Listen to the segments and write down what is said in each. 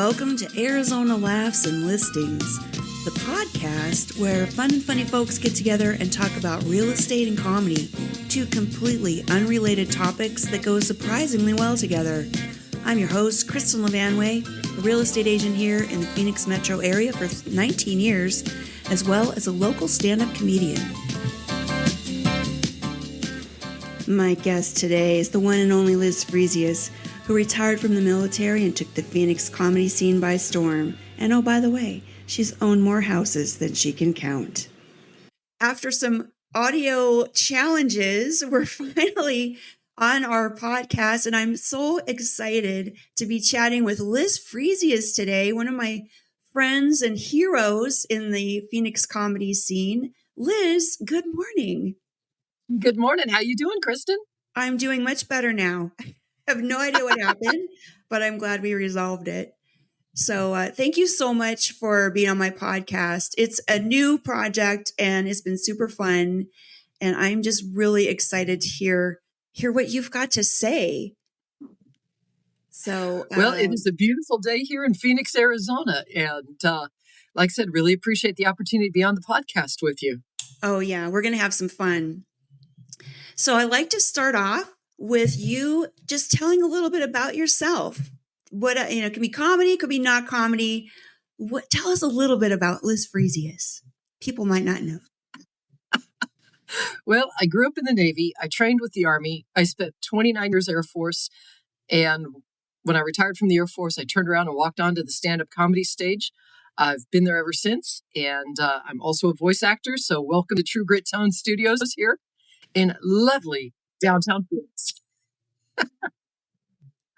welcome to Arizona Laughs and Listings, the podcast where fun and funny folks get together and talk about real estate and comedy, two completely unrelated topics that go surprisingly well together. I'm your host, Kristen Levanway, a real estate agent here in the Phoenix metro area for 19 years, as well as a local stand-up comedian. My guest today is the one and only Liz Frisius, who retired from the military and took the Phoenix comedy scene by storm. And oh, by the way, she's owned more houses than she can count. After some audio challenges, we're finally on our podcast, and I'm so excited to be chatting with Liz Frisius today, one of my friends and heroes in the Phoenix comedy scene. Liz, good morning. Good morning. How you doing, Kristen? I'm doing much better now. I have no idea what happened, but I'm glad we resolved it. So thank you so much for being on my podcast. It's a new project and it's been super fun. And I'm just really excited to hear what you've got to say. So, well, it is a beautiful day here in Phoenix, Arizona. And like I said, really appreciate the opportunity to be on the podcast with you. Oh, yeah, we're going to have some fun. So I'd like to start off with you just telling a little bit about yourself. What, it can be comedy, could be not comedy. Tell us a little bit about Liz Frisius. People might not know. Well, I grew up in the Navy. I trained with the Army. I spent 29 years Air Force. And when I retired from the Air Force, I turned around and walked onto the stand-up comedy stage. I've been there ever since. And I'm also a voice actor. So welcome to True Grit Tone Studios here in lovely downtown Phoenix.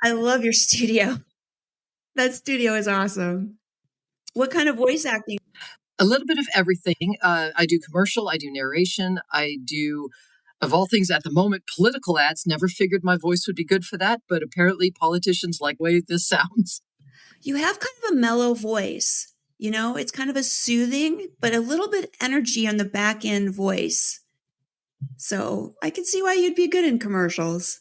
I love your studio. That studio is awesome. What kind of voice acting? A little bit of everything. I do commercial. I do narration. I do, of all things at the moment, political ads. Never figured my voice would be good for that, but apparently politicians like the way this sounds. You have kind of a mellow voice. It's kind of a soothing, but a little bit energy on the back end voice. So I can see why you'd be good in commercials.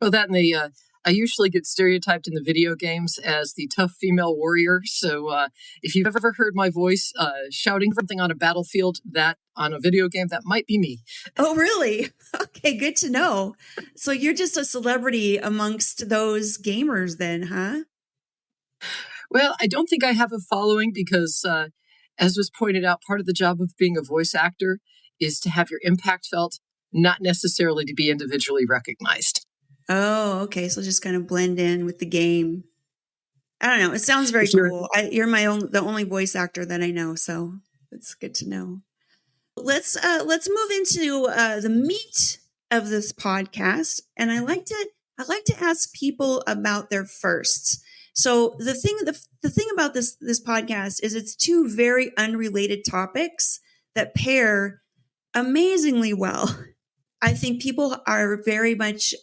Well, that and I usually get stereotyped in the video games as the tough female warrior. So if you've ever heard my voice shouting something on a battlefield, that on a video game, that might be me. Oh, really? Okay, good to know. So you're just a celebrity amongst those gamers then, huh? Well, I don't think I have a following because, as was pointed out, part of the job of being a voice actor is to have your impact felt, not necessarily to be individually recognized. Oh, okay. So just kind of blend in with the game. I don't know. It sounds very cool. You're the only voice actor that I know, so it's good to know. Let's move into the meat of this podcast, and I like to ask people about their firsts. So the thing about this podcast is it's two very unrelated topics that pair amazingly well. I think people are very much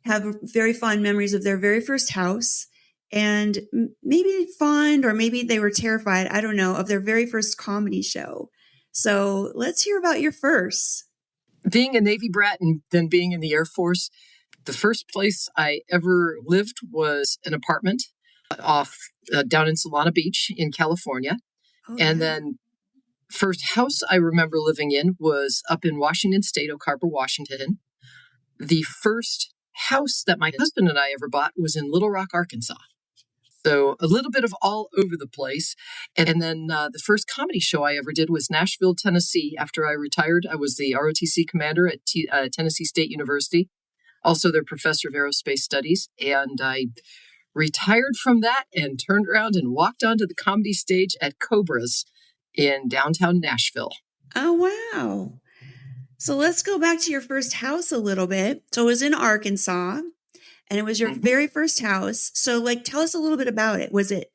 have very fond memories of their very first house, and maybe fond or maybe they were terrified, I don't know, of their very first comedy show. So let's hear about your first. Being a Navy brat and then being in the Air Force, the first place I ever lived was an apartment down in Solana Beach in California. Oh, and then first house I remember living in was up in Washington State, Oak Harbor, Washington. The first house that my husband and I ever bought was in Little Rock, Arkansas. So a little bit of all over the place. And then the first comedy show I ever did was Nashville, Tennessee. After I retired, I was the ROTC commander at Tennessee State University, also their professor of aerospace studies. And I retired from that and turned around and walked onto the comedy stage at Cobra's in downtown Nashville. Oh, wow. So let's go back to your first house a little bit. So it was in Arkansas, and it was your very first house. So tell us a little bit about it. Was it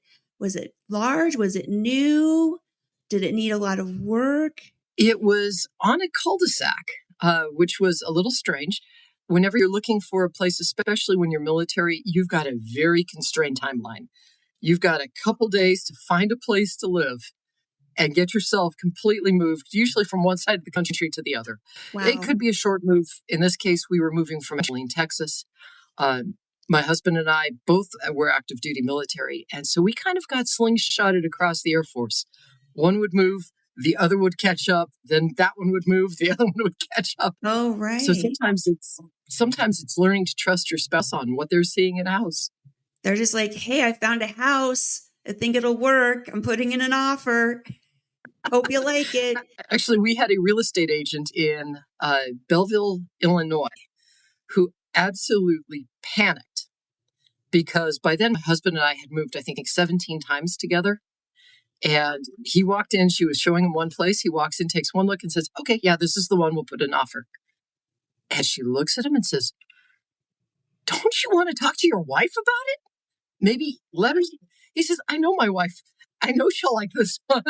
large? Was it new? Did it need a lot of work? It was on a cul-de-sac, which was a little strange. Whenever you're looking for a place, especially when you're military, you've got a very constrained timeline. You've got a couple days to find a place to live and get yourself completely moved, usually from one side of the country to the other. Wow. It could be a short move. In this case, we were moving from Texas. My husband and I both were active duty military. And so we kind of got slingshotted across the Air Force. One would move, the other would catch up, then that one would move, the other one would catch up. Oh, right. So sometimes it's learning to trust your spouse on what they're seeing in a house. They're just like, hey, I found a house. I think it'll work. I'm putting in an offer. Hope you like it. Actually, we had a real estate agent in Belleville, Illinois, who absolutely panicked because by then my husband and I had moved, I think, 17 times together. And he walked in, she was showing him one place. He walks in, takes one look and says, okay, yeah, this is the one, we'll put an offer. And she looks at him and says, don't you want to talk to your wife about it? Maybe let her. He says, I know my wife. I know she'll like this one.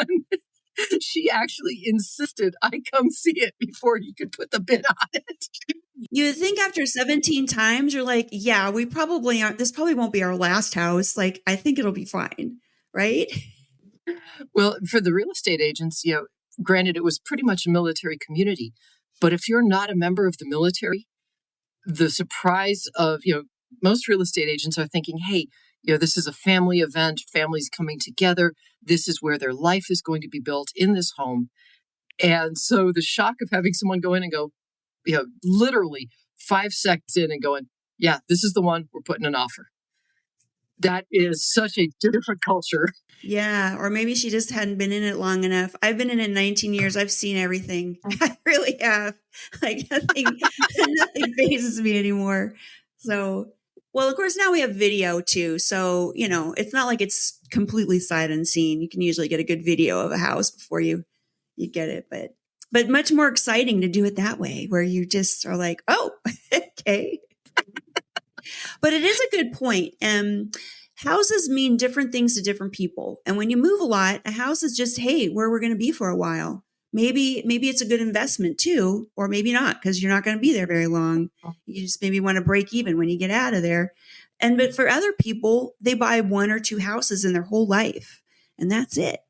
She actually insisted I come see it before he could put the bid on it. You think after 17 times, you're like, yeah, we probably aren't. This probably won't be our last house. Like, I think it'll be fine. Right? Well, for the real estate agents, granted, it was pretty much a military community. But if you're not a member of the military, the surprise of, most real estate agents are thinking, hey, this is a family event, families coming together. This is where their life is going to be built in this home. And so the shock of having someone go in and go, literally 5 seconds in and going, yeah, this is the one, we're putting an offer. That is such a different culture. Yeah. Or maybe she just hadn't been in it long enough. I've been in it 19 years. I've seen everything. I really have. Like nothing phases me anymore. So, well, of course, now we have video too. So, it's not like it's completely sight unseen. You can usually get a good video of a house before you get it. But much more exciting to do it that way, where you just are like, oh, okay. But it is a good point. Houses mean different things to different people. And when you move a lot, a house is just, hey, where we're going to be for a while. Maybe it's a good investment too, or maybe not, because you're not going to be there very long. You just maybe want to break even when you get out of there. But for other people, they buy 1 or 2 houses in their whole life, and that's it.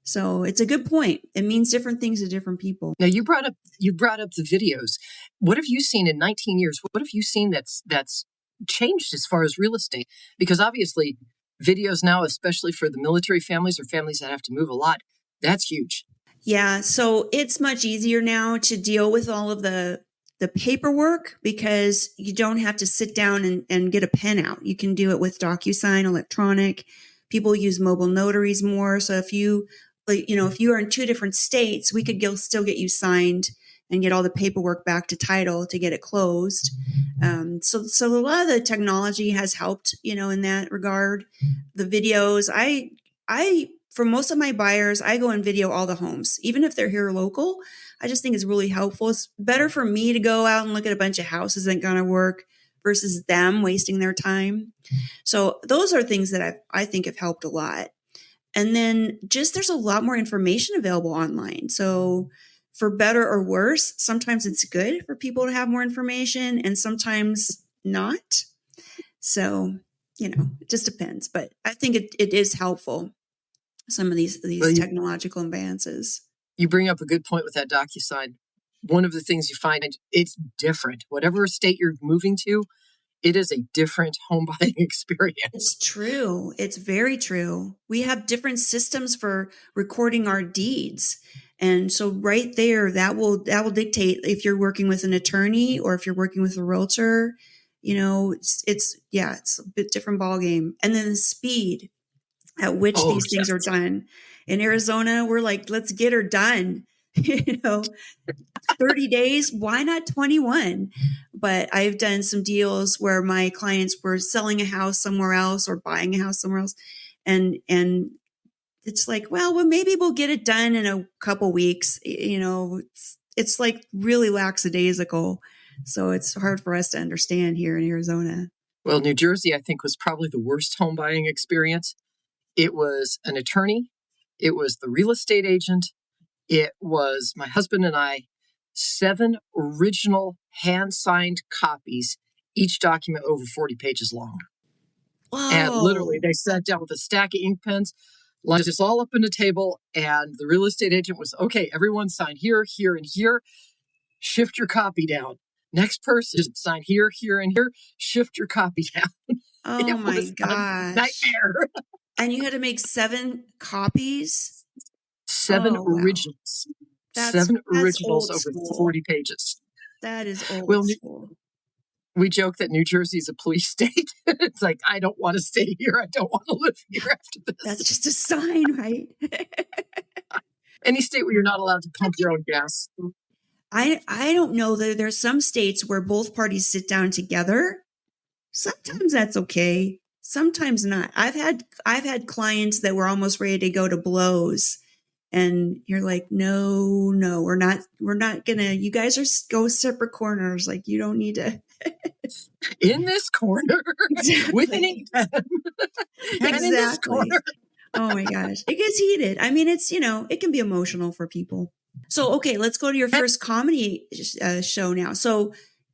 So it's a good point. It means different things to different people. Now you brought up the videos. What have you seen in 19 years? What have you seen that's changed as far as real estate? Because obviously videos now, especially for the military families or families that have to move a lot, that's huge. Yeah. So it's much easier now to deal with all of the paperwork because you don't have to sit down and get a pen out. You can do it with DocuSign, electronic. People use mobile notaries more. So if you are in 2 different states, we could still get you signed and get all the paperwork back to title to get it closed. So a lot of the technology has helped, in that regard. The videos, I for most of my buyers, I go and video all the homes, even if they're here local. I just think it's really helpful. It's better for me to go out and look at a bunch of houses that gonna work versus them wasting their time. So those are things that I think have helped a lot. And then just there's a lot more information available online. So for better or worse, sometimes it's good for people to have more information and sometimes not. So, it just depends. But I think it is helpful, some of these technological advances. You bring up a good point with that DocuSign. One of the things you find, it's different. Whatever state you're moving to, it is a different home buying experience. It's true. It's very true. We have different systems for recording our deeds. And so right there, that will dictate if you're working with an attorney or if you're working with a realtor. It's a bit different ballgame. And then the speed at which these things are done. In Arizona, we're like, let's get her done. 30 days, why not 21? But I've done some deals where my clients were selling a house somewhere else or buying a house somewhere else. And it's like, well, maybe we'll get it done in a couple weeks. It's like really lackadaisical. So it's hard for us to understand here in Arizona. Well, New Jersey, I think, was probably the worst home buying experience. It was an attorney. It was the real estate agent. It was my husband and I, 7 original hand-signed copies, each document over 40 pages long. Whoa. And literally, they sat down with a stack of ink pens, lined us all up on a table, and the real estate agent was, okay, everyone sign here, here, and here. Shift your copy down. Next person, just sign here, here, and here. Shift your copy down. Oh my gosh. Nightmare. And you had to make 7 copies? 7 originals. Wow. 7 originals over school. 40 pages. That is old school. We joke that New Jersey is a police state. It's like, I don't want to stay here. I don't want to live here after this. That's just a sign, right? Any state where you're not allowed to pump your own gas. I don't know. There's some states where both parties sit down together. Sometimes that's okay. Sometimes not. I've had clients that were almost ready to go to blows, and you're like, no, we're not gonna. You guys go separate corners. Like, you don't need to. In this corner, exactly. With an ink pen. Exactly. In this corner. Oh my gosh, it gets heated. I mean, it's it can be emotional for people. So okay, let's go to your first comedy show now. So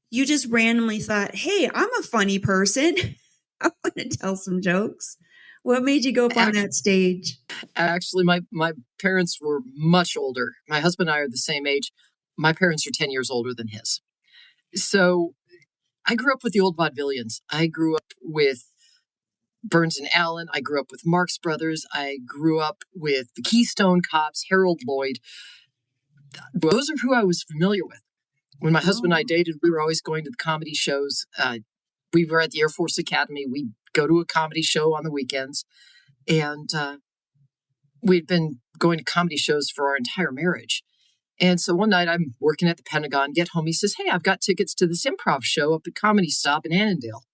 you just randomly thought, hey, I'm a funny person. I want to tell some jokes. What made you go up on that stage? Actually, my parents were much older. My husband and I are the same age. My parents are 10 years older than his. So I grew up with the old vaudevillians. I grew up with Burns and Allen. I grew up with Marx Brothers. I grew up with the Keystone Cops, Harold Lloyd. Those are who I was familiar with. When my husband and I dated, we were always going to the comedy shows. We were at the Air Force Academy. We'd go to a comedy show on the weekends. And we'd been going to comedy shows for our entire marriage. And so one night I'm working at the Pentagon, get home. He says, hey, I've got tickets to this improv show up at Comedy Stop in Annandale.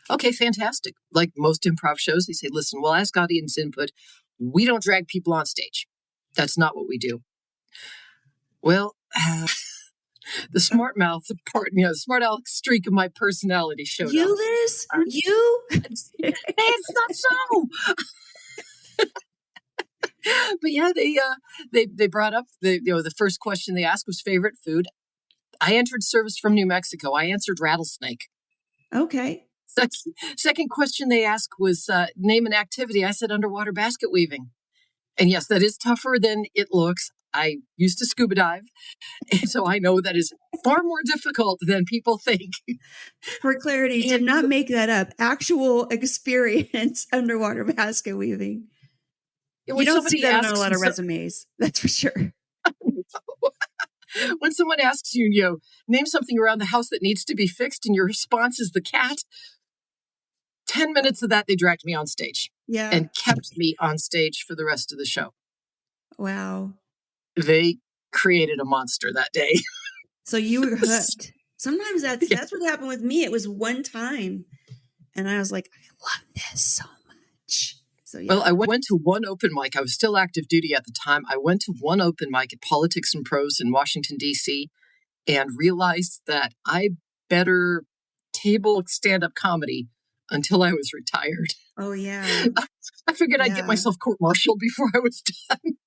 Okay, fantastic. Like most improv shows, they say, listen, we'll ask audience input. We don't drag people on stage. That's not what we do. Well, the smart mouth part, the smart aleck streak of my personality showed up. Liz? You? It's not so. But yeah, they brought up the first question they asked was favorite food. I entered service from New Mexico. I answered rattlesnake. Okay. Second question they asked was name an activity. I said underwater basket weaving. And yes, that is tougher than it looks. I used to scuba dive, and so I know that is far more difficult than people think. For clarity, did not make that up. Actual experience underwater basket weaving. You don't see that on a lot of resumes. That's for sure. When someone asks you, name something around the house that needs to be fixed, and your response is the cat, 10 minutes of that, they dragged me on stage. Yeah. And kept me on stage for the rest of the show. Wow. They created a monster that day. So you were hooked. Sometimes that's what happened with me. It was one time, and I was like, I love this so much. So yeah. Well, I went to one open mic. I was still active duty at the time. I went to one open mic at Politics and Prose in Washington, D.C., and realized that I better table stand-up comedy until I was retired. Oh, yeah. I figured I'd get myself court-martialed before I was done.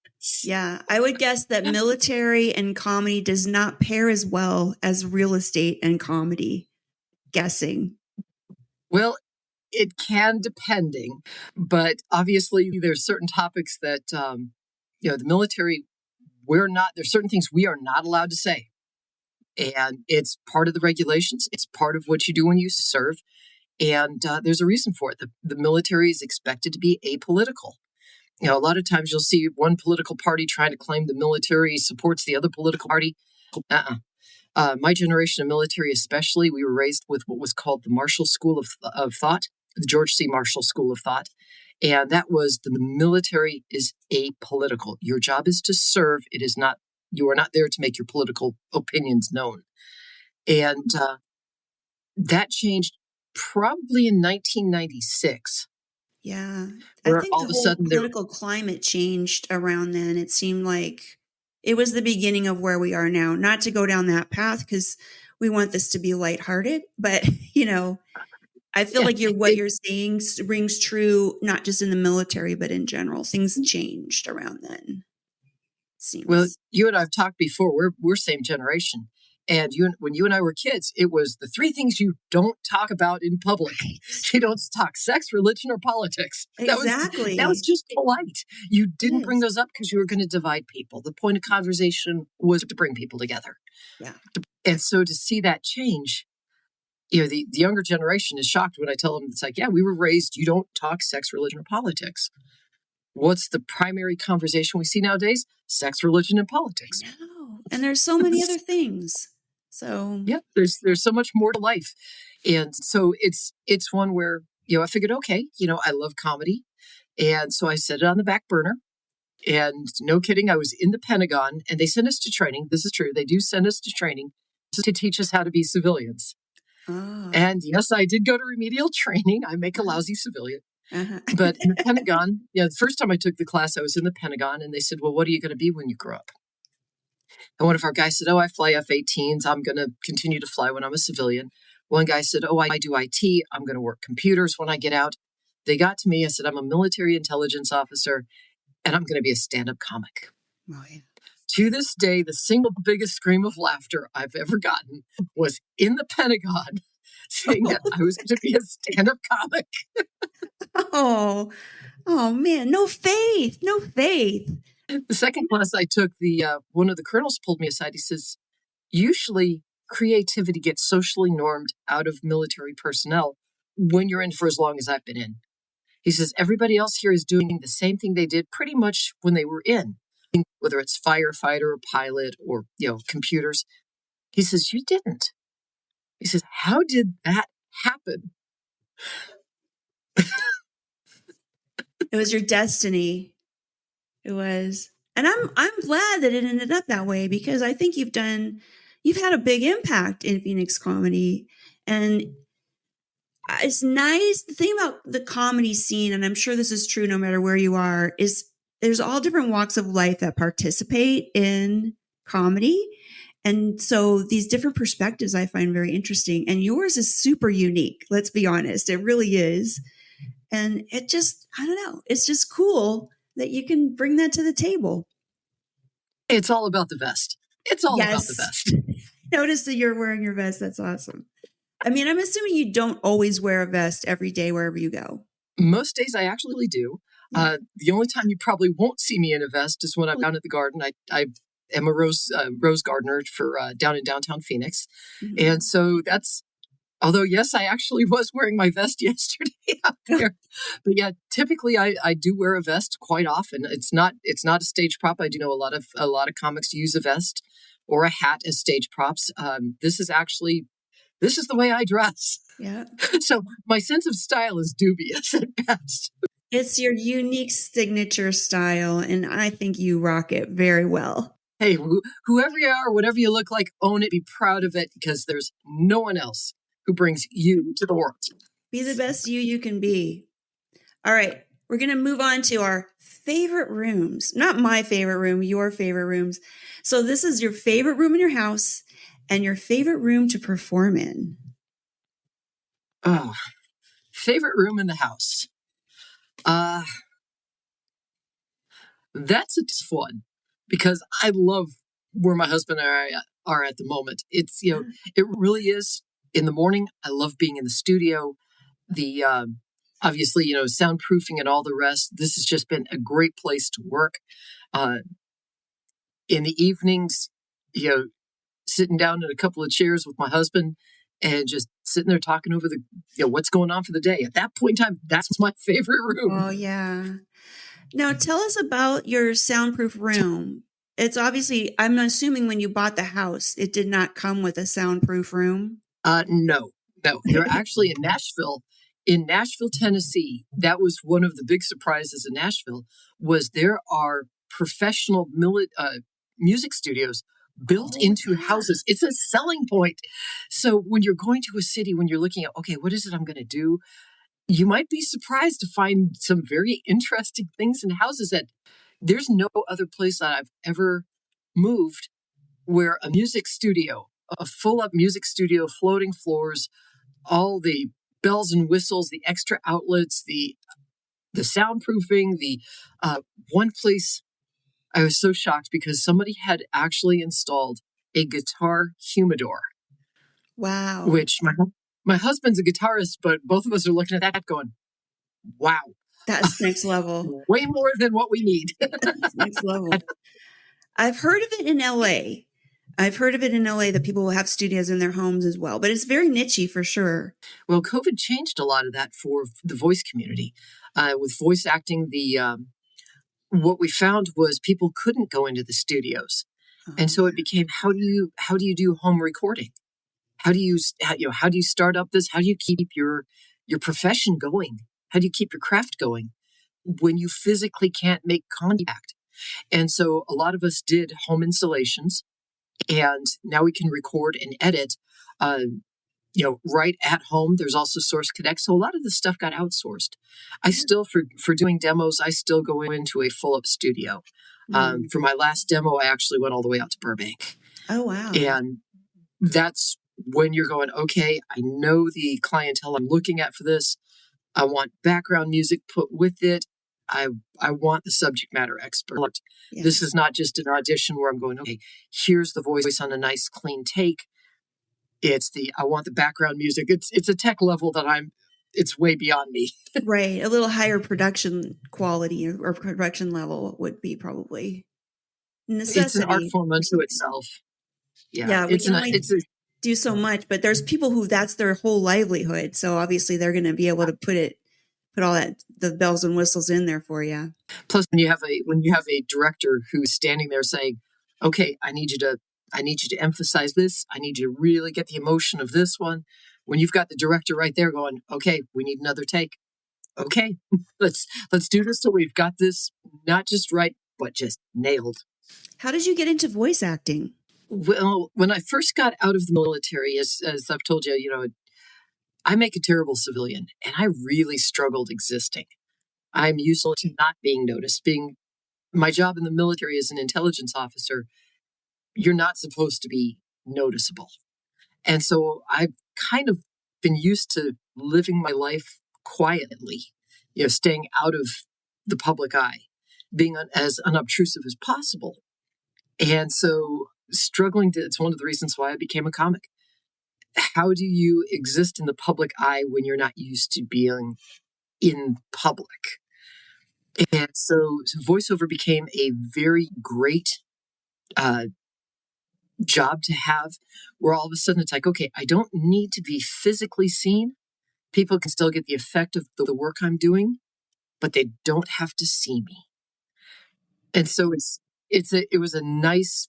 Yeah, I would guess that military and comedy does not pair as well as real estate and comedy. Guessing. Well, it can, depending, but obviously there's certain topics that the military, there's certain things we are not allowed to say, and it's part of the regulations. It's part of what you do when you serve, and there's a reason for it. The military is expected to be apolitical. A lot of times you'll see one political party trying to claim the military supports the other political party. My generation of military especially, we were raised with what was called the Marshall School of Thought, the George C. Marshall School of Thought. And that was the military is apolitical. Your job is to serve. You are not there to make your political opinions known. And that changed probably in 1996. Yeah. I think the whole political climate changed around then. It seemed like it was the beginning of where we are now. Not to go down that path because we want this to be lighthearted, but I feel like what you're saying rings true, not just in the military, but in general. Things changed around then. Seems. Well, you and I have talked before. We're same generation. And when you and I were kids, it was the 3 things you don't talk about in public. Right. You don't talk sex, religion, or politics. Exactly. That was just polite. You didn't bring those up because you were going to divide people. The point of conversation was to bring people together. Yeah. And so to see that change, the younger generation is shocked when I tell them, it's like, yeah, we were raised, you don't talk sex, religion, or politics. What's the primary conversation we see nowadays? Sex, religion, and politics. No. And there's so many other things. So yeah, there's so much more to life. And so it's one where, I figured, okay, I love comedy. And so I set it on the back burner. And no kidding, I was in the Pentagon and they sent us to training. This is true. They do send us to training to teach us how to be civilians. Oh. And yes, I did go to remedial training. I make a lousy civilian. But in the Pentagon, the first time I took the class, I was in the Pentagon and they said, well, what are you going to be when you grow up? And one of our guys said, oh, I fly F-18s. I'm going to continue to fly when I'm a civilian. One guy said, oh, I do IT. I'm going to work computers when I get out. They got to me. I said, I'm a military intelligence officer and I'm going to be a stand-up comic. Oh, yeah. To this day, the single biggest scream of laughter I've ever gotten was in the Pentagon saying that I was going to be a stand-up comic. Oh man, no faith. The second class I took, one of the colonels pulled me aside. He says, usually creativity gets socially normed out of military personnel when you're in for as long as I've been in. He says, everybody else here is doing the same thing they did pretty much when they were in, whether it's firefighter or pilot or, computers. He says, you didn't. He says, how did that happen? It was your destiny. It was. And I'm glad that it ended up that way because I think you've had a big impact in Phoenix comedy. And it's nice. The thing about the comedy scene, and I'm sure this is true no matter where you are, is there's all different walks of life that participate in comedy. And so these different perspectives I find very interesting. And yours is super unique. Let's be honest. It really is. And it just, I don't know. It's just cool that you can bring that to the table. It's all about the vest. It's all about the vest. Notice that you're wearing your vest. That's awesome. I mean, I'm assuming you don't always wear a vest every day wherever you go. Most days I actually do. The only time you probably won't see me in a vest is when I'm down at the garden. I am a rose gardener for down in downtown Phoenix. Mm-hmm. And so although, yes, I actually was wearing my vest yesterday out there. But yeah, typically I do wear a vest quite often. It's not a stage prop. I do know a lot of comics use a vest or a hat as stage props. This is the way I dress. Yeah. So my sense of style is dubious at best. It's your unique signature style, and I think you rock it very well. Hey, whoever you are, whatever you look like, own it, be proud of it, because there's no one else who brings you to the world. Be the best you can be. All right, we're going to move on to our favorite rooms. Not my favorite room, your favorite rooms. So this is your favorite room in your house and your favorite room to perform in. Oh, favorite room in the house. That's a tough one because I love where my husband and I are at the moment. It's, it really is. In the morning, I love being in the studio. The obviously, soundproofing and all the rest. This has just been a great place to work. In the evenings, sitting down in a couple of chairs with my husband and just sitting there talking over what's going on for the day. At that point in time, that's my favorite room. Oh, yeah. Now, tell us about your soundproof room. It's obviously, I'm assuming when you bought the house, it did not come with a soundproof room. No. They're actually in Nashville. In Nashville, Tennessee, that was one of the big surprises in Nashville, was there are professional music studios built into houses. It's a selling point. So when you're going to a city, when you're looking at, okay, what is it I'm going to do? You might be surprised to find some very interesting things in houses that there's no other place that I've ever moved where a music studio, a full-up music studio, floating floors, all the bells and whistles, the extra outlets, the soundproofing, the one place I was so shocked because somebody had actually installed a guitar humidor. Wow. Which my husband's a guitarist, but both of us are looking at that going, wow. That's next level. Way more than what we need. That's next level. I've heard of it in LA. I've heard of it in LA that people will have studios in their homes as well, but it's very niche-y for sure. Well, COVID changed a lot of that for the voice community. With voice acting, what we found was people couldn't go into the studios, and so it became how do you do home recording? How do you start up this? How do you keep your profession going? How do you keep your craft going when you physically can't make contact? And so a lot of us did home installations, and now we can record and edit, right at home. There's also Source Connect. So a lot of this stuff got outsourced. I still, for doing demos, I still go into a full up studio. For my last demo, I actually went all the way out to Burbank. Oh, wow. And that's when you're going, okay, I know the clientele I'm looking at for this. I want background music put with it. I want the subject matter expert. Yeah. This is not just an audition where I'm going, okay, here's the voice on a nice clean take. I want the background music. It's a tech level that it's way beyond me. Right. A little higher production quality or production level would be probably necessity. It's an art form unto itself. Yeah. We can only do so much, but there's people who that's their whole livelihood. So obviously they're going to be able to put all that, the bells and whistles in there for you. Plus when you have a director who's standing there saying, okay, I need you to emphasize this. I need you to really get the emotion of this one. When you've got the director right there going, okay, we need another take. Okay, let's do this till we've got this not just right, but just nailed. How did you get into voice acting? Well, when I first got out of the military, as I've told you, I make a terrible civilian, and I really struggled existing. I'm used to not being noticed. My job in the military as an intelligence officer, you're not supposed to be noticeable. And so I've kind of been used to living my life quietly, staying out of the public eye, being as unobtrusive as possible. And so it's one of the reasons why I became a comic. How do you exist in the public eye when you're not used to being in public? And so voiceover became a very great job to have, where all of a sudden it's like, okay, I don't need to be physically seen. People can still get the effect of the work I'm doing, but they don't have to see me. And so it was a nice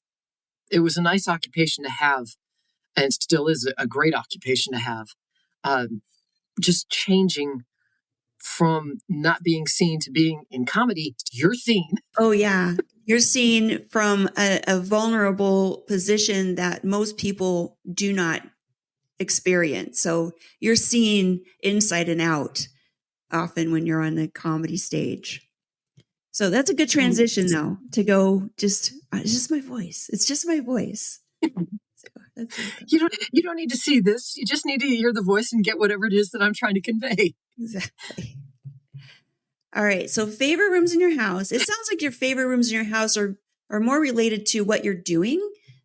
occupation to have, and still is a great occupation to have. Just changing from not being seen to being in comedy, you're seen. Oh yeah. You're seen from a vulnerable position that most people do not experience. So you're seen inside and out often when you're on the comedy stage. So that's a good transition though, to go it's just my voice. It's just my voice. So that's it. You don't need to see this. You just need to hear the voice and get whatever it is that I'm trying to convey. Exactly. All right. So favorite rooms in your house. It sounds like your favorite rooms in your house are more related to what you're doing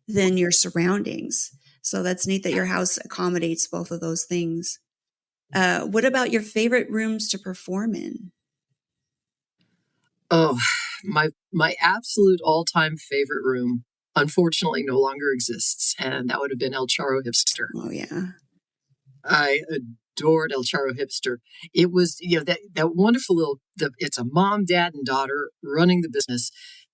than your surroundings. So that's neat that your house accommodates both of those things. What about your favorite rooms to perform in? Oh, my absolute all-time favorite room, unfortunately, no longer exists, and that would have been El Charro Hipster. Oh yeah, I adored El Charro Hipster. It was that wonderful little. It's a mom, dad, and daughter running the business.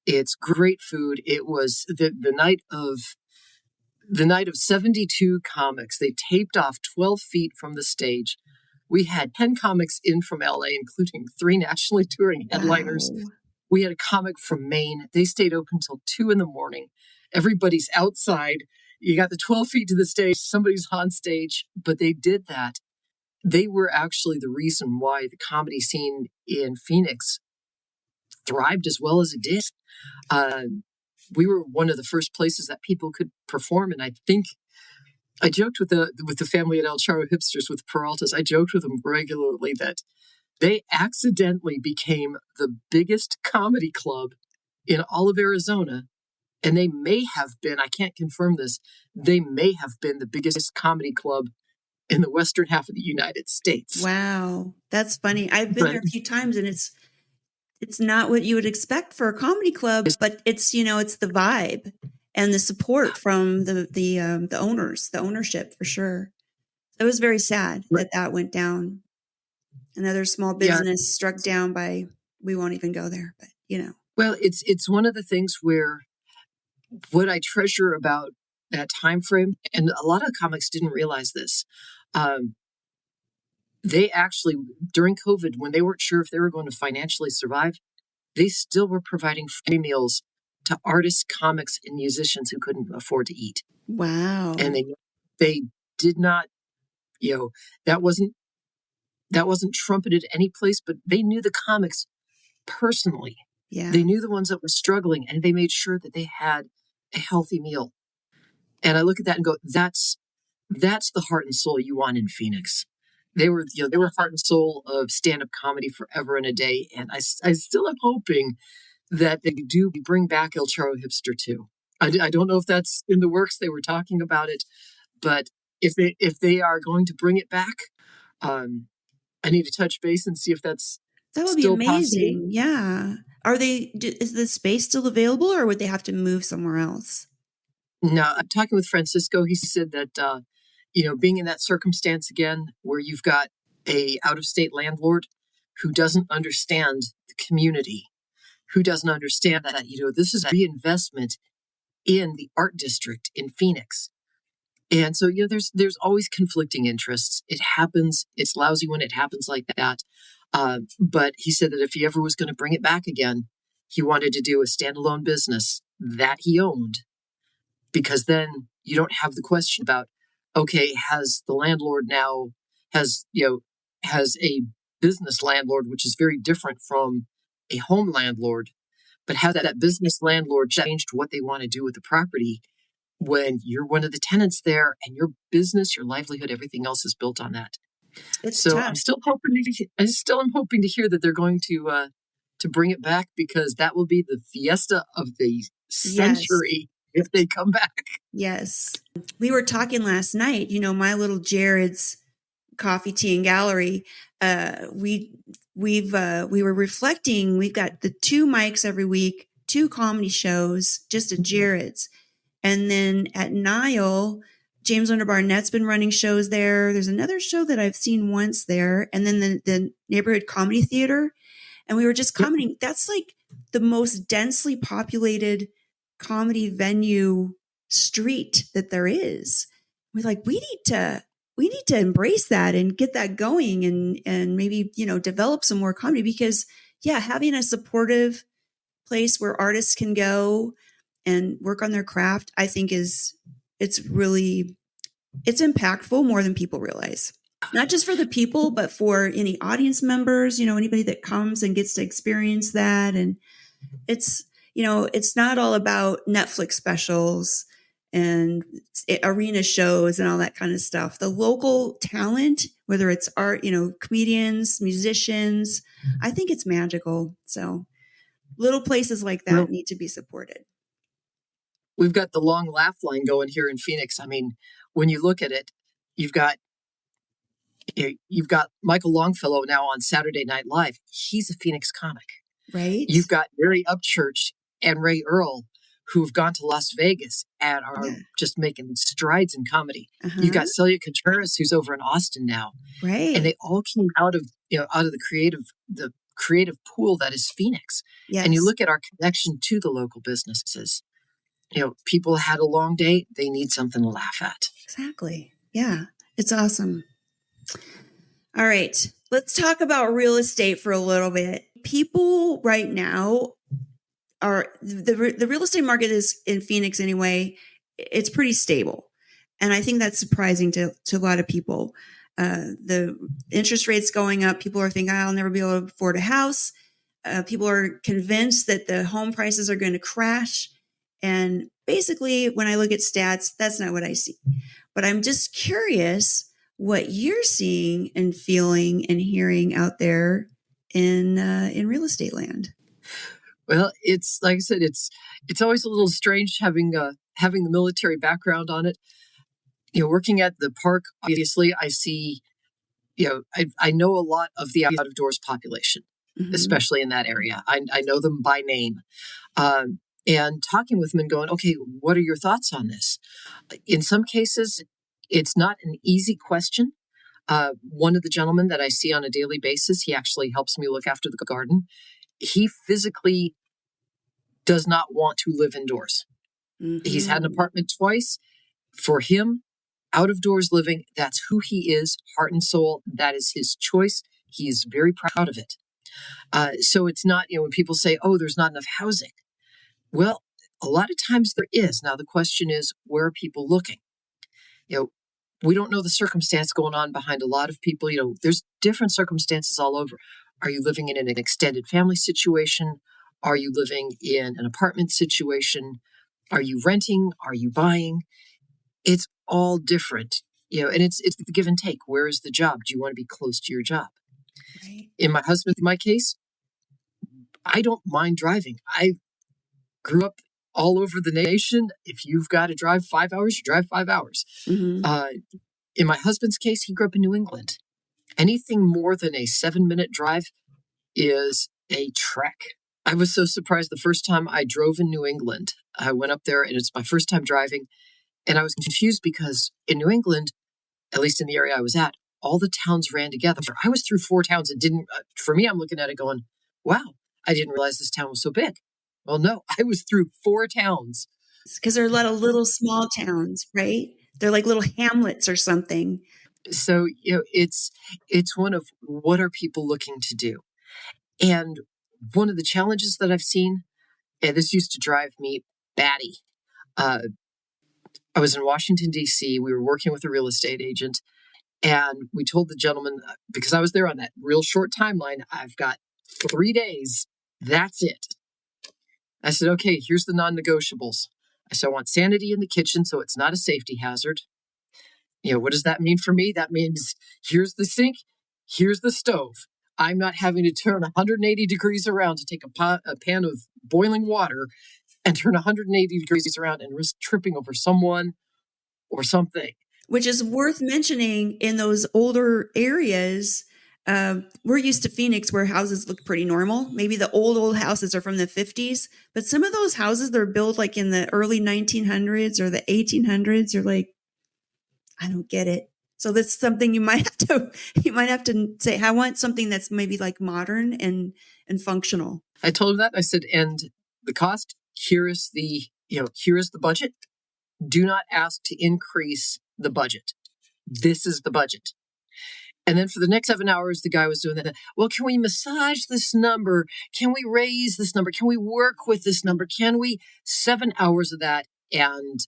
It's great food. It was the night of 72 comics. They taped off 12 feet from the stage. We had 10 comics in from LA, including 3 nationally touring headliners. Wow. We had a comic from Maine. They stayed open until 2 a.m. Everybody's outside. You got the 12 feet to the stage. Somebody's on stage. But they did that. They were actually the reason why the comedy scene in Phoenix thrived as well as it did. We were one of the first places that people could perform. And I think I joked with the family at El Charro Hipsters, with Peraltas. I joked with them regularly that they accidentally became the biggest comedy club in all of Arizona. And they may have been, I can't confirm this, they may have been the biggest comedy club in the western half of the United States. Wow. That's funny. I've been there a few times, and it's not what you would expect for a comedy club, but it's the vibe. and the support from the owners, the ownership for sure. It was very sad that went down. Another small business struck down by, we won't even go there, but Well, it's one of the things where what I treasure about that time frame, and a lot of comics didn't realize this. They actually, during COVID, when they weren't sure if they were going to financially survive, they still were providing free meals to artists, comics, and musicians who couldn't afford to eat. Wow. And they did not, that wasn't trumpeted any place, but they knew the comics personally. Yeah. They knew the ones that were struggling, and they made sure that they had a healthy meal. And I look at that and go, that's the heart and soul you want in Phoenix. They were heart and soul of stand-up comedy forever and a day. And I still am hoping that they do bring back El Charro Hipster too. I don't know if that's in the works. They were talking about it, but if they are going to bring it back, I need to touch base and see if that would be amazing. Possible. Yeah. Is the space still available, or would they have to move somewhere else? No, I'm talking with Francisco. He said that, being in that circumstance again, where you've got a out-of-state landlord who doesn't understand the community, who doesn't understand that, this is a reinvestment in the art district in Phoenix. And so, there's always conflicting interests. It happens. It's lousy when it happens like that. But he said that if he ever was going to bring it back again, he wanted to do a standalone business that he owned, because then you don't have the question about, okay, has the landlord now has a business landlord, which is very different from a home landlord, but has that business landlord changed what they want to do with the property when you're one of the tenants there, and your business, your livelihood, everything else is built on that. It's so tough. I still am hoping to hear that they're going to bring it back, because that will be the fiesta of the century. Yes. If they come back. Yes. We were talking last night, my little Jared's Coffee, Tea, and Gallery. We were reflecting. We've got the 2 mics every week, 2 comedy shows, just at Jared's. And then at Nile, James Wonder Barnett's been running shows there. There's another show that I've seen once there. And then the Neighborhood Comedy Theater. And we were just commenting, that's like the most densely populated comedy venue street that there is. We're like, we need to embrace that and get that going, and maybe, develop some more comedy, because having a supportive place where artists can go and work on their craft, I think it's impactful more than people realize. Not just for the people, but for any audience members, anybody that comes and gets to experience that. And it's not all about Netflix specials and arena shows and all that kind of stuff. The local talent, whether it's art, comedians, musicians, I think it's magical. So little places like that need to be supported. We've got the long laugh line going here in Phoenix. I mean, when you look at it, you've got Michael Longfellow now on Saturday Night Live. He's a Phoenix comic. Right. You've got Mary Upchurch and Ray Earl, who've gone to Las Vegas and are just making strides in comedy. Uh-huh. You've got Celia Contreras, who's over in Austin now. Right. And they all came out of the creative pool that is Phoenix. Yes. And you look at our connection to the local businesses. People had a long day. They need something to laugh at. Exactly. Yeah. It's awesome. All right. Let's talk about real estate for a little bit. People right now are the real estate market is in Phoenix anyway. It's pretty stable. And I think that's surprising to a lot of people. The interest rates going up. People are thinking, I'll never be able to afford a house. People are convinced that the home prices are going to crash. And basically, when I look at stats, that's not what I see. But I'm just curious what you're seeing and feeling and hearing out there in real estate land. Well, it's like I said, it's always a little strange having the military background on it. Working at the park, obviously, I see. I know a lot of the out of doors population, mm-hmm. especially in that area. I know them by name. and talking with them and going, okay, what are your thoughts on this? In some cases, it's not an easy question. One of the gentlemen that I see on a daily basis, he actually helps me look after the garden. He physically does not want to live indoors. He's had an apartment twice. For him, out of doors living, that's who he is, heart and soul. That is his choice. He is very proud of it. So it's not, when people say, oh, there's not enough housing. Well, a lot of times there is. Now, the question is, where are people looking? We don't know the circumstance going on behind a lot of people. There's different circumstances all over. Are you living in an extended family situation? Are you living in an apartment situation? Are you renting? Are you buying? It's all different, and it's the give and take. Where is the job? Do you want to be close to your job? Right. In my case, I don't mind driving. I grew up all over the nation. If you've got to drive 5 hours, you drive 5 hours. In my husband's case, he grew up in New England. Anything more than a 7-minute drive is a trek. I was so surprised the first time I drove in New England. I went up there, and it's my first time driving. And I was confused because in New England, at least in the area I was at, all the towns ran together. I was through 4 towns and didn't, for me, I'm looking at it going, wow, I didn't realize this town was so big. Well, no, I was through 4 towns. Because there are a lot of little small towns, right? They're like little hamlets or something. So, it's one of what are people looking to do? And one of the challenges that I've seen, and this used to drive me batty. I was in Washington, D.C. We were working with a real estate agent, and we told the gentleman, because I was there on that real short timeline, I've got 3 days. That's it. I said, okay, here's the non-negotiables. I said, I want sanity in the kitchen so it's not a safety hazard. What does that mean for me? That means here's the sink, here's the stove. I'm not having to turn 180 degrees around to take a pan of boiling water and turn 180 degrees around and risk tripping over someone or something. Which is worth mentioning in those older areas. We're used to Phoenix where houses look pretty normal. Maybe the old houses are from the 50s, but some of those houses that are built like in the early 1900s or the 1800s are like, I don't get it. So that's something you might have to say, I want something that's maybe like modern and functional. I told him that. I said, and the cost, here is the budget. Do not ask to increase the budget. This is the budget. And then for the next 7 hours, the guy was doing that. Well, can we massage this number? Can we raise this number? Can we work with this number? Can we? 7 hours of that. And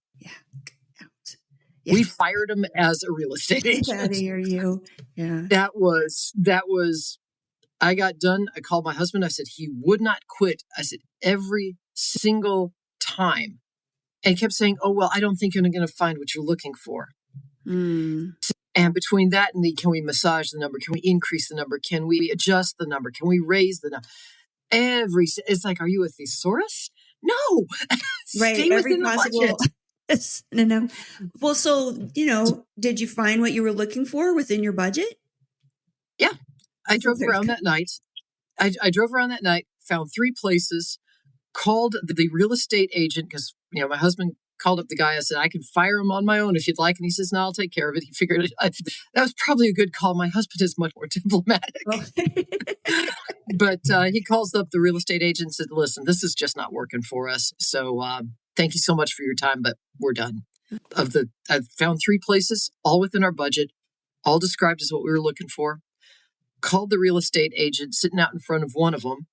we fired him as a real estate agent. Get out of here, you. Yeah. That was, I got done. I called my husband. I said, he would not quit. I said, every single time. And he kept saying, oh, well, I don't think you're going to find what you're looking for. And between that and can we massage the number? Can we increase the number? Can we adjust the number? Can we raise the number? It's like, are you a thesaurus? No. Right. Stay every within possible. the budget. No. Well, so, did you find what you were looking for within your budget? Yeah. I drove around that night. I drove around that night, found 3 places, called the real estate agent because, my husband called up the guy. I said, I can fire him on my own if you'd like. And he says, no, I'll take care of it. He figured that was probably a good call. My husband is much more diplomatic. Oh. But he calls up the real estate agent and said, listen, this is just not working for us. So thank you so much for your time, but we're done. I've found 3 places, all within our budget, all described as what we were looking for. Called the real estate agent, sitting out in front of one of them.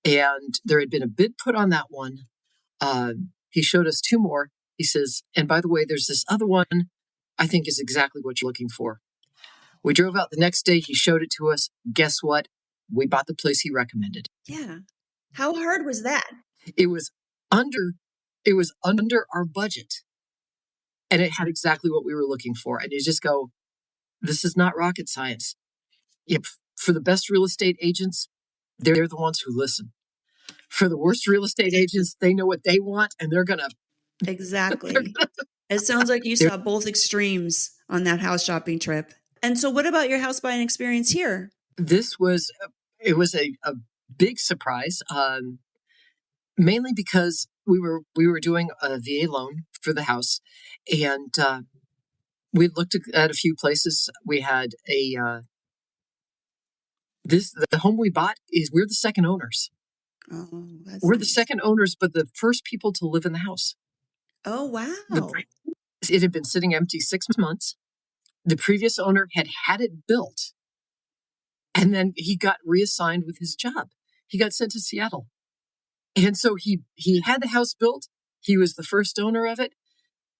And there had been a bid put on that one. He showed us 2 more. He says, and by the way, there's this other one I think is exactly what you're looking for. We drove out the next day. He showed it to us. Guess what? We bought the place he recommended. Yeah. How hard was that? It was under our budget. And it had exactly what we were looking for. And you just go, this is not rocket science. For the best real estate agents, they're the ones who listen. For the worst real estate agents, they know what they want and they're going to. Exactly. It sounds like you saw both extremes on that house shopping trip. And so what about your house buying experience here? It was a big surprise, mainly because we were doing a VA loan for the house, and we looked at a few places. We had the home we bought we're the second owners. Oh, that's We're nice. the second owners, but the first people to live in the house. Oh, wow. It had been sitting empty 6 months. The previous owner had it built, and then he got reassigned with his job. He got sent to Seattle. And so he had the house built. He was the first owner of it.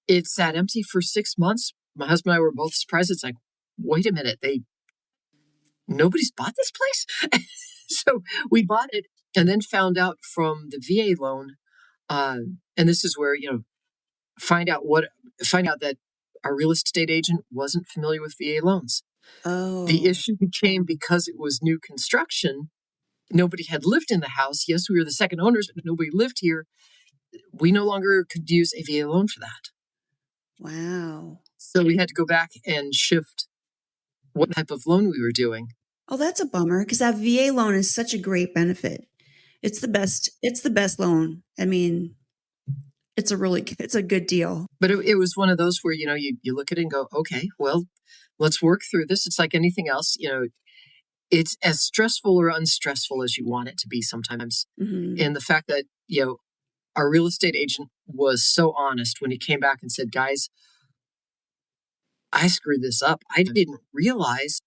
It sat empty for 6 months. My husband and I were both surprised. It's like, wait a minute, nobody's bought this place? So we bought it and then found out from the VA loan, and this is where, find out that our real estate agent wasn't familiar with VA loans. Oh. The issue became because it was new construction, nobody had lived in the house. Yes, we were the second owners, but nobody lived here. We no longer could use a VA loan for that. Wow. So we had to go back and shift what type of loan we were doing. Oh, that's a bummer, because that VA loan is such a great benefit. It's the best loan. I mean, it's a good deal. But it was one of those where, you look at it and go, okay, well, let's work through this. It's like anything else, it's as stressful or unstressful as you want it to be sometimes. Mm-hmm. And the fact that, our real estate agent was so honest when he came back and said, guys, I screwed this up. I didn't realize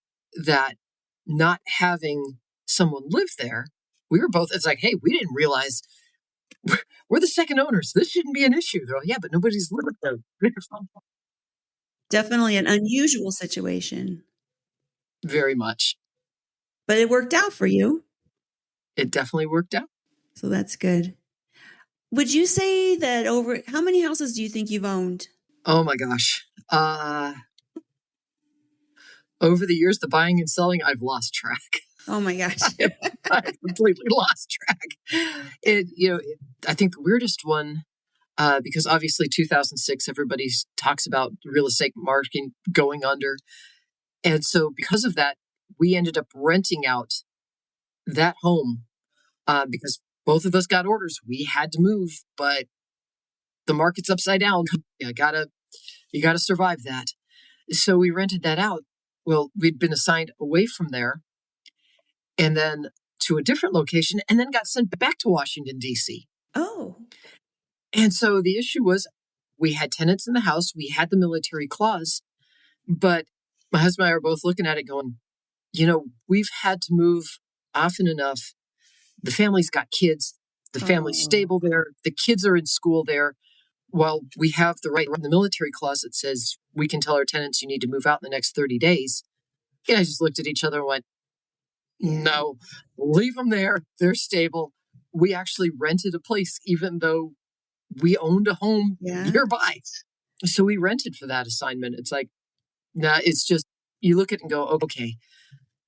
that not having someone live there, we were both, it's like, hey, we didn't realize we're the second owners. This shouldn't be an issue. They're like, yeah, but nobody's living there. Definitely an unusual situation. Very much. But it worked out for you. It definitely worked out. So that's good. Would you say that how many houses do you think you've owned? Oh my gosh. Over the years, the buying and selling, I've lost track. Oh my gosh. I've completely lost track. I think the weirdest one, because obviously 2006, everybody talks about real estate market going under. And so because of that, we ended up renting out that home because both of us got orders. We had to move, but the market's upside down. You gotta survive that. So we rented that out. Well, we'd been assigned away from there and then to a different location and then got sent back to Washington, D.C. Oh. And so the issue was we had tenants in the house. We had the military clause, but my husband and I were both looking at it going, we've had to move often enough. The family's got kids. The family's stable there. The kids are in school there. Well, we have the right in the military clause that says we can tell our tenants you need to move out in the next 30 days. And I just looked at each other and went, no, leave them there. They're stable. We actually rented a place, even though we owned a home nearby. So we rented for that assignment. It's like, it's just, you look at it and go, okay,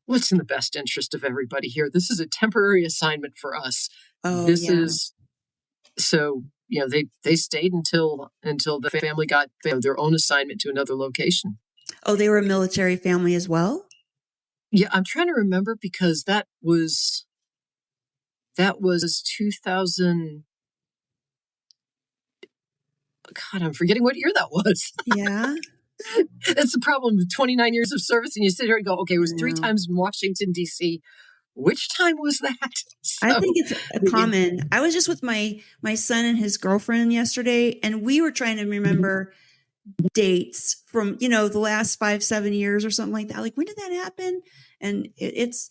what's in the best interest of everybody here? This is a temporary assignment for us. Is so, they stayed until the family got their own assignment to another location. Oh, they were a military family as well? Yeah, I'm trying to remember because that was 2000. God, I'm forgetting what year that was. Yeah. That's the problem with 29 years of service. And you sit here and go, okay, it was 3 times in Washington, D.C. Which time was that? So, I think it's common. I was just with my son and his girlfriend yesterday, and we were trying to remember dates from, the last 5-7 years or something like that. Like, when did that happen? And because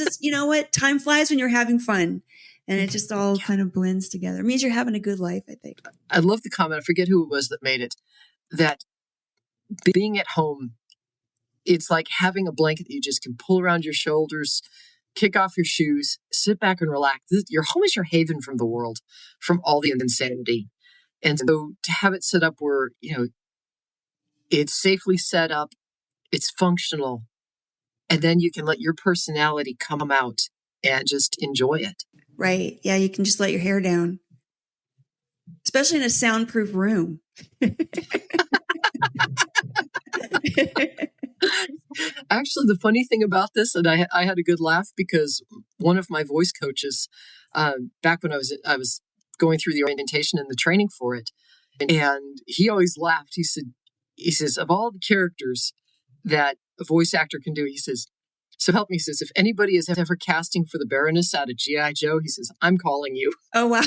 it's, what? Time flies when you're having fun. And it just all kind of blends together. It means you're having a good life, I think. I love the comment. I forget who it was that made it, that being at home, it's like having a blanket that you just can pull around your shoulders, kick off your shoes, sit back and relax. Your home is your haven from the world, from all the insanity. And so to have it set up where, it's safely set up, it's functional, and then you can let your personality come out and just enjoy it. Right. Yeah, you can just let your hair down, especially in a soundproof room. Actually, the funny thing about this, and I had a good laugh because one of my voice coaches, back when I was going through the orientation and the training for it. And he always laughed. He says, of all the characters that a voice actor can do, he says, so help me, he says, if anybody is ever casting for the Baroness out of G.I. Joe, he says, I'm calling you. Oh, wow.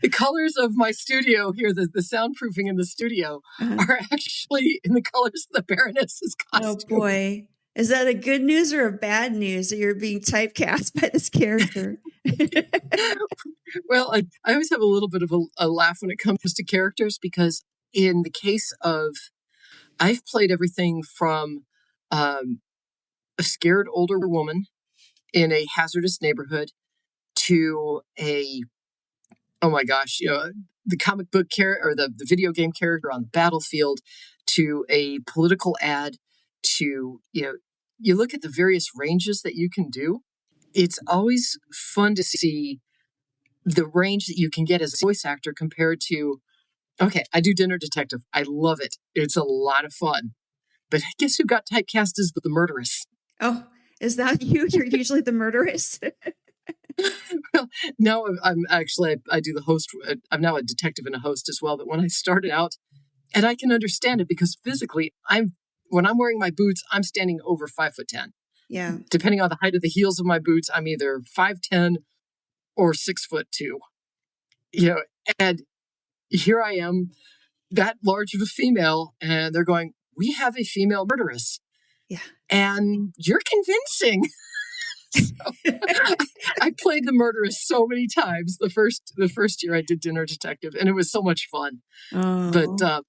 The colors of my studio here, the soundproofing in the studio, are actually in the colors of the Baroness's costume. Oh, boy. Is that a good news or a bad news that you're being typecast by this character? Well, I always have a little bit of a laugh when it comes to characters, because in the case of, I've played everything from a scared older woman in a hazardous neighborhood to oh my gosh, the comic book character or the video game character on the battlefield, to a political ad, to, you look at the various ranges that you can do. It's always fun to see the range that you can get as a voice actor compared to, okay, I do Dinner Detective. I love it. It's a lot of fun. But guess who got typecast as the murderess? Oh, is that you? You're usually the murderess? Well, no, I'm actually, I do the host. I'm now a detective and a host as well. But when I started out, and I can understand it because physically, when I'm wearing my boots, I'm standing over 5'10". Yeah. Depending on the height of the heels of my boots, I'm either 5'10" or 6'2". And here I am, that large of a female, and they're going, "We have a female murderess." Yeah. And you're convincing. So, I played the murderess so many times the first year I did Dinner Detective, and it was so much fun. Oh. But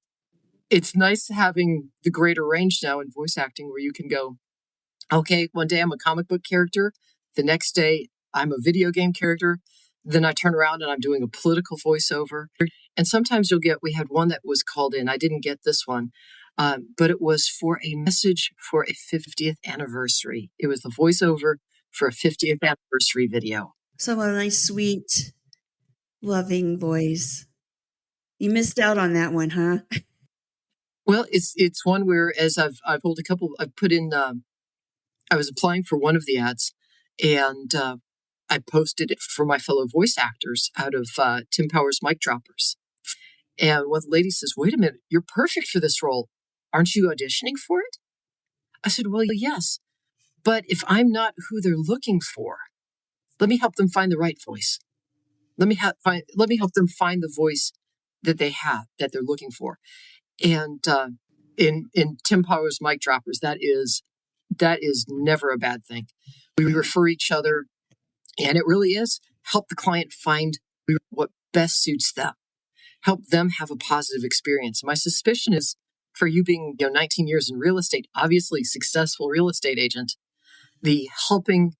it's nice having the greater range now in voice acting, where you can go, okay, one day I'm a comic book character, the next day I'm a video game character, then I turn around and I'm doing a political voiceover. And sometimes we had one that was called in, I didn't get this one, but it was for a message for a 50th anniversary. It was the voiceover for a 50th anniversary video. So a nice, sweet, loving voice. You missed out on that one, huh? Well, it's one where, as I've told a couple, I've put in, I was applying for one of the ads, and I posted it for my fellow voice actors out of Tim Power's Mic Droppers. And one lady says, "Wait a minute, you're perfect for this role. Aren't you auditioning for it?" I said, "Well, yes. But if I'm not who they're looking for, let me help them find the right voice. Let me help them find the voice that they have, that they're looking for." And in Tim Power's Mic Droppers, that is never a bad thing. We refer each other, and it really is help the client find what best suits them, help them have a positive experience. My suspicion is, for you being 19 years in real estate, obviously successful real estate agent, the helping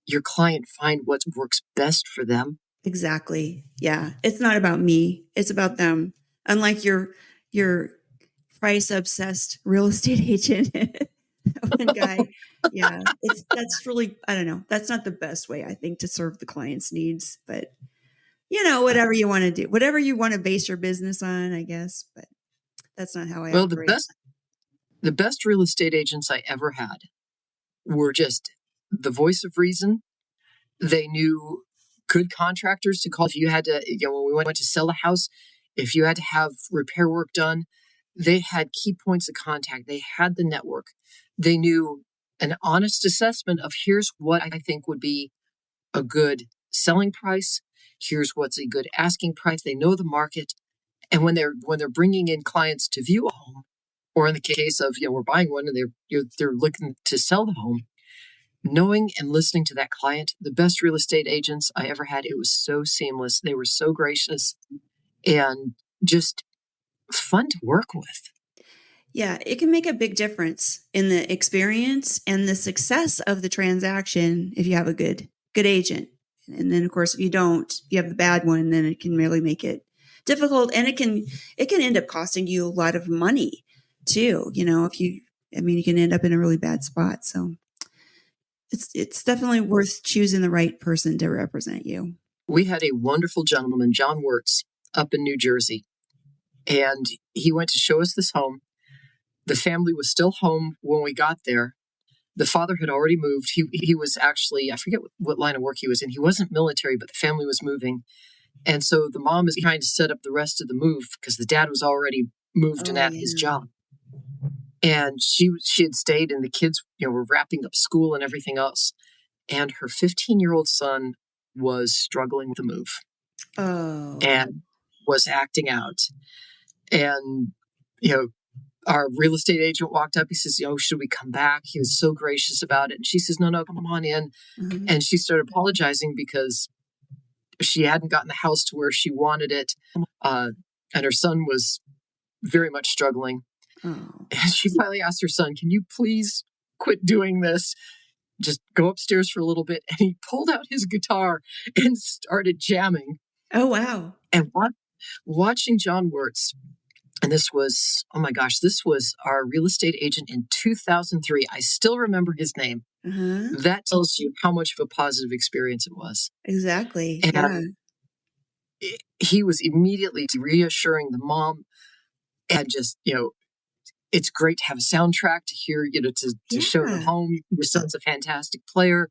your client find what works best for them. Exactly. Yeah. It's not about me. It's about them. Unlike your price obsessed real estate agent. One guy. Yeah. That's really, I don't know. That's not the best way, I think, to serve the client's needs, but whatever you want to do, whatever you want to base your business on, I guess, but that's not how I operate. The best real estate agents I ever had were just the voice of reason. They knew good contractors to call if you had to, when we went to sell a house, if you had to have repair work done, they had key points of contact. They had the network. They knew an honest assessment of, here's what I think would be a good selling price. Here's what's a good asking price. They know the market. And when they're bringing in clients to view a home, or in the case of, we're buying one and they're looking to sell the home, knowing and listening to that client, the best real estate agents I ever had, it was so seamless. They were so gracious and just fun to work with. Yeah, it can make a big difference in the experience and the success of the transaction if you have a good agent. And then, of course, if you have the bad one, then it can really make it difficult, and it can end up costing you a lot of money too. You can end up in a really bad spot. So it's definitely worth choosing the right person to represent you. We had a wonderful gentleman, John Wirtz, up in New Jersey, and he went to show us this home. The family was still home when we got there. The father had already moved. He was actually, I forget what line of work he was in. He wasn't military, but the family was moving. And so the mom is trying to set up the rest of the move because the dad was already moved and at his job. And she had stayed, and the kids, were wrapping up school and everything else. And her 15-year-old son was struggling with the move. And was acting out. And, our real estate agent walked up. He says, should we come back? He was so gracious about it. And she says, no, come on in. Mm-hmm. And she started apologizing because she hadn't gotten the house to where she wanted it. And her son was very much struggling. Oh. And she finally asked her son, can you please quit doing this? Just go upstairs for a little bit. And he pulled out his guitar and started jamming. Oh, wow. And watching John Wirtz, and this was our real estate agent in 2003. I still remember his name. Uh-huh. That tells you how much of a positive experience it was. Exactly. And he was immediately reassuring the mom, and just, it's great to have a soundtrack to hear, to show them home. Your son's a fantastic player.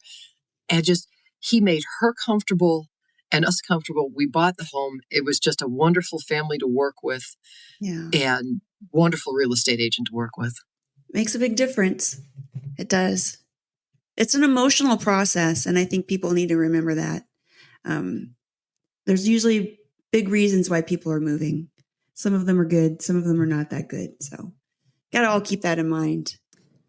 And just, he made her comfortable and us comfortable. We bought the home. It was just a wonderful family to work with, and wonderful real estate agent to work with. Makes a big difference. It does. It's an emotional process, and I think people need to remember that. There's usually big reasons why people are moving. Some of them are good. Some of them are not that good. So got to all keep that in mind.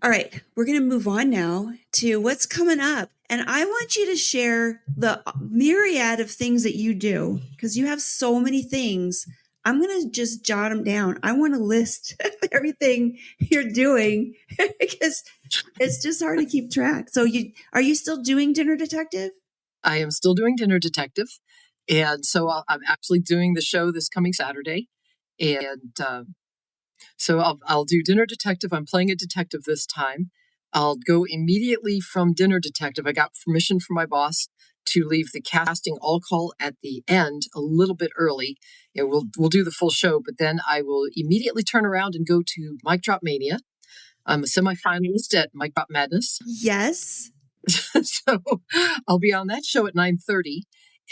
All right, we're going to move on now to what's coming up. And I want you to share the myriad of things that you do, because you have so many things. I'm going to just jot them down. I want to list everything you're doing because it's just hard to keep track. So are you still doing Dinner Detective? I am still doing Dinner Detective. And so I'm actually doing the show this coming Saturday. And so I'll do Dinner Detective. I'm playing a detective this time. I'll go immediately from Dinner Detective. I got permission from my boss to leave the casting all call at the end a little bit early. We'll do the full show, but then I will immediately turn around and go to Mic Drop Mania. I'm a semifinalist at Mic Drop Madness. Yes. So I'll be on that show at 9:30.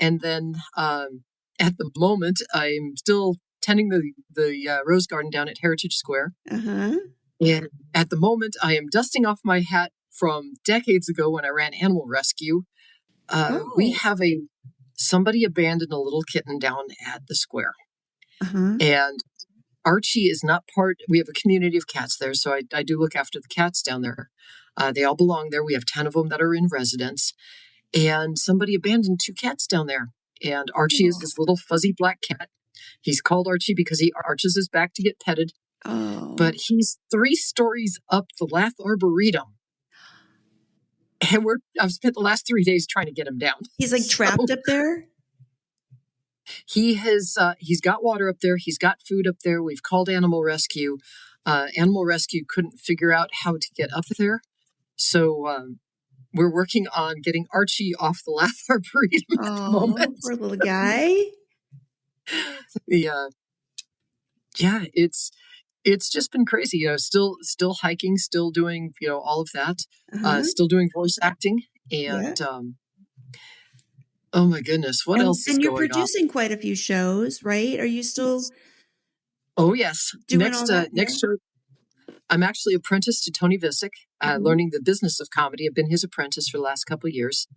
And then at the moment, I'm still tending the Rose Garden down at Heritage Square. Uh-huh. And at the moment, I am dusting off my hat from decades ago when I ran animal rescue. We have somebody abandoned a little kitten down at the square. Uh-huh. And Archie is not we have a community of cats there, so I do look after the cats down there. They all belong there. We have 10 of them that are in residence. And somebody abandoned 2 cats down there. And Archie is this little fuzzy black cat. He's called Archie because he arches his back to get petted. Oh. But he's 3 stories up the Lath Arboretum. And I've spent the last 3 days trying to get him down. He's trapped up there? He's got water up there. He's got food up there. We've called Animal Rescue. Animal Rescue couldn't figure out how to get up there. So we're working on getting Archie off the Lath Arboretum at the moment. Poor little guy. It's just been crazy, still hiking, still doing, all of that, still doing voice acting. And, oh my goodness, what else is going on? And you're producing quite a few shows, right? Are you still? Oh, yes. Next show, I'm actually apprenticed to Tony Visick, learning the business of comedy. I've been his apprentice for the last couple of years.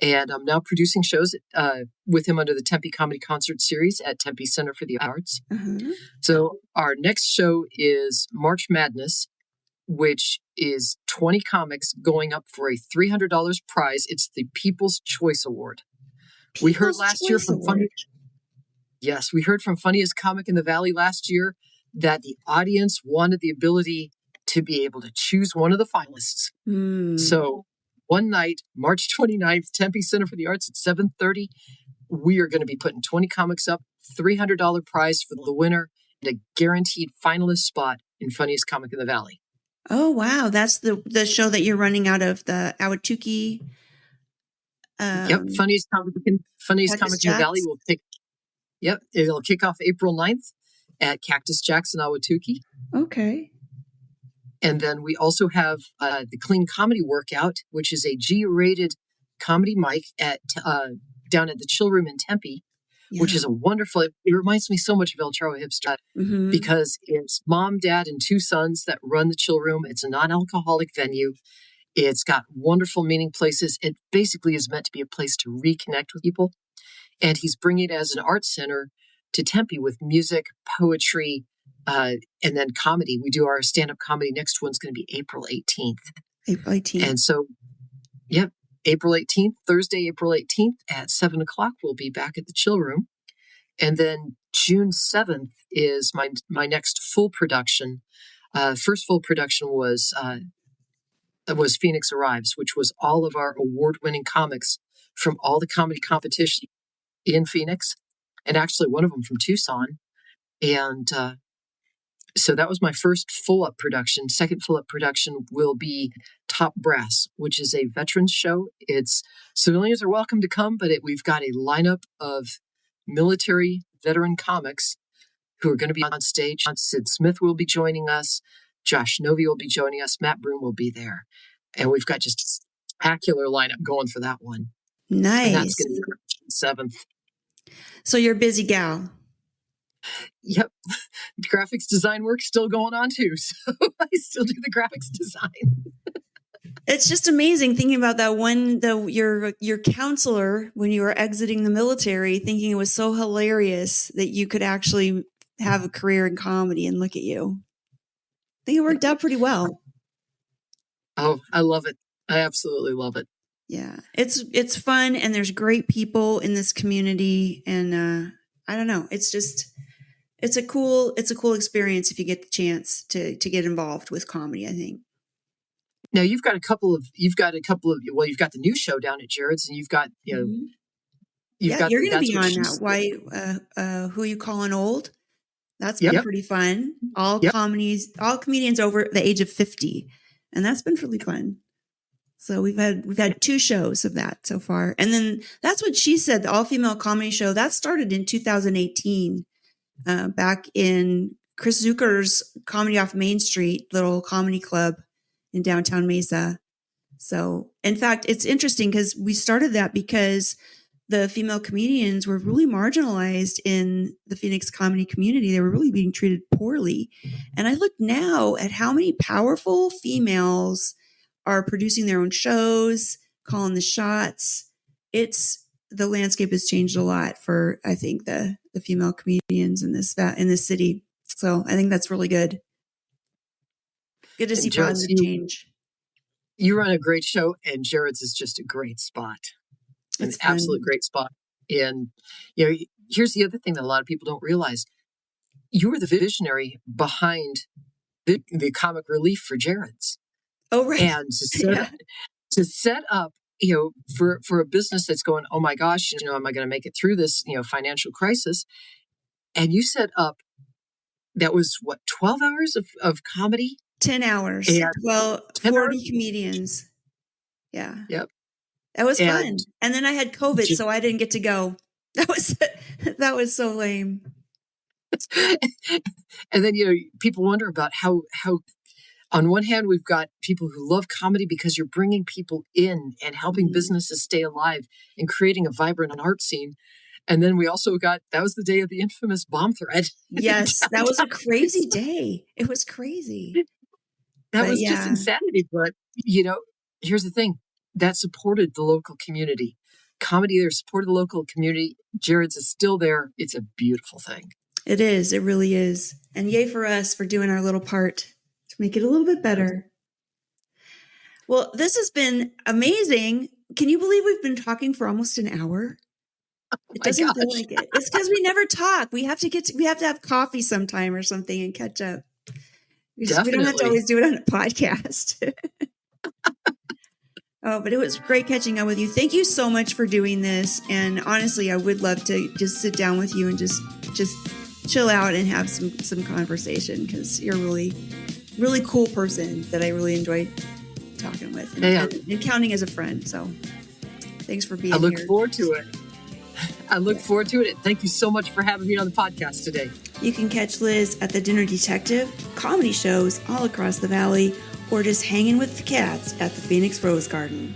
And I'm now producing shows with him under the Tempe Comedy Concert Series at Tempe Center for the Arts. Mm-hmm. So our next show is March Madness, which is 20 comics going up for a $300 prize. It's the People's Choice Award. We heard last year from we heard from Funniest Comic in the Valley last year that the audience wanted the ability to be able to choose one of the finalists. Mm. So one night, March 29th, Tempe Center for the Arts at 7:30, we are going to be putting 20 comics up, $300 prize for the winner, and a guaranteed finalist spot in Funniest Comic in the Valley. Oh, wow. That's the show that you're running out of the Ahwatukee. Yep, Funniest Comic in the Valley will it'll kick off April 9th at Cactus Jack's in Ahwatukee. Okay. And then we also have the Clean Comedy Workout, which is a G-rated comedy mic at down at the Chill Room in Tempe, which is a wonderful. It reminds me so much of El Charro Hipster because it's mom, dad, and 2 sons that run the Chill Room. It's a non-alcoholic venue. It's got wonderful meeting places. It basically is meant to be a place to reconnect with people. And he's bringing it as an art center to Tempe with music, poetry, and then comedy. We do our stand-up comedy. Next one's going to be April 18th. April 18th. And so, April 18th, Thursday, April 18th at 7 o'clock, we'll be back at the Chill Room. And then June 7th is my next full production. First full production was Phoenix Arrives, which was all of our award-winning comics from all the comedy competition in Phoenix, and actually one of them from Tucson. And so that was my first full-up production. Second full-up production will be Top Brass, which is a veterans show. It's civilians are welcome to come, but we've got a lineup of military veteran comics who are going to be on stage. Sid Smith will be joining us. Josh Novi will be joining us. Matt Broom will be there. And we've got just a spectacular lineup going for that one. Nice. And that's going to be June 7th. So you're a busy gal. Yep. The graphics design work's still going on too. So I still do the graphics design. It's just amazing thinking about that your counselor when you were exiting the military, thinking it was so hilarious that you could actually have a career in comedy, and look at you. I think it worked out pretty well. Oh, I love it. I absolutely love it. Yeah. It's fun, and there's great people in this community, and I don't know. It's a cool experience if you get the chance to get involved with comedy, I think. Now you've got the new show down at Jared's, and you've got, you're going to be on now. Why, Who You Calling Old? That's been pretty fun. All comedians over the age of 50. And that's been really fun. So we've had 2 shows of that so far. And then that's what she said, the all-female comedy show, that started in 2018, back in Chris Zucker's Comedy Off Main Street, little comedy club in downtown Mesa. So, in fact, it's interesting because we started that because the female comedians were really marginalized in the Phoenix comedy community. They were really being treated poorly. And I look now at how many powerful females are producing their own shows, calling the shots. The landscape has changed a lot for, I think, the female comedians in this city. So I think that's really good. Good to see positive change. You run a great show, and Jared's is just a great spot. An absolute great spot. And here's the other thing that a lot of people don't realize. You were the visionary behind the comic relief for Jared's. Oh, right. And to set up, for a business that's going, oh my gosh, am I going to make it through this, financial crisis? And you set up, that was 12 hours of comedy? 10 hours. Well, 40 comedians. Yeah. Yep. That was fun. And then I had COVID, so I didn't get to go. That was so lame. And then, people wonder about how on one hand, we've got people who love comedy because you're bringing people in and helping businesses stay alive and creating a vibrant art scene. And then we also that was the day of the infamous bomb threat. Yes, that was a crazy day. It was crazy. That was just insanity. But, here's the thing. That supported the local community. Comedy there supported the local community. Jared's is still there. It's a beautiful thing. It is. It really is. And yay for us for doing our little part to make it a little bit better. Well, this has been amazing. Can you believe we've been talking for almost an hour? It doesn't feel like it. It's because we never talk. We have to have coffee sometime or something and catch up. We don't have to always do it on a podcast. Oh, but it was great catching up with you. Thank you so much for doing this. And honestly, I would love to just sit down with you and just chill out and have some conversation, because you're a really, really cool person that I really enjoyed talking with and counting as a friend. So thanks for being here. I look forward to it. I look forward to it. Thank you so much for having me on the podcast today. You can catch Liz at the Dinner Detective, comedy shows all across the valley, or just hanging with the cats at the Phoenix Rose Garden.